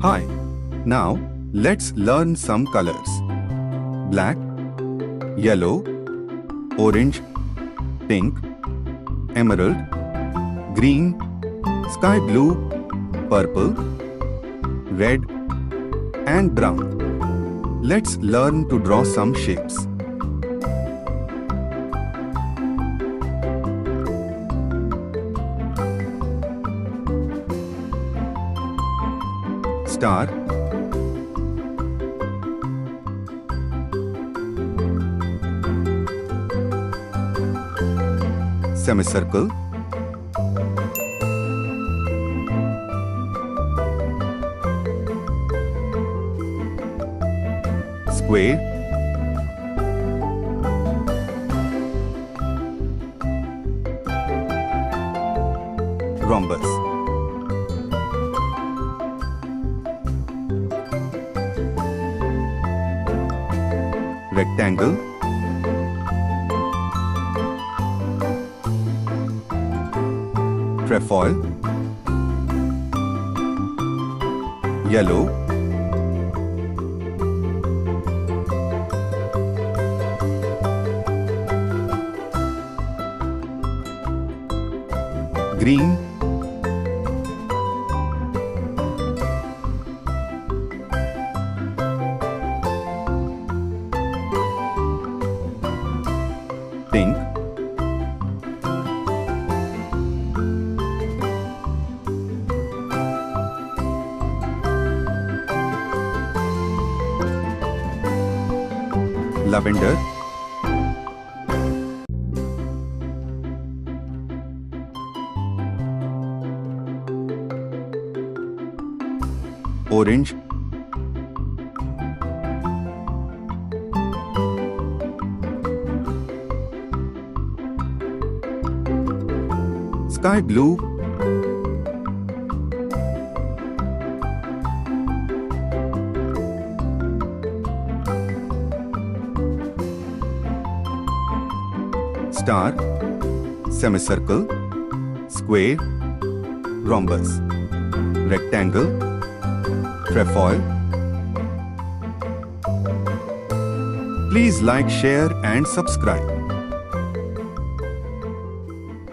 Hi. Now, let's learn some colors. Black, yellow, orange, pink, emerald, green, sky blue, purple, red, and brown. Let's learn to draw some shapes. Star, semicircle, square, rhombus, rectangle, trefoil, yellow, green, pink, lavender, orange, sky blue, star, semicircle, square, rhombus, rectangle, trefoil. Please like, share and subscribe.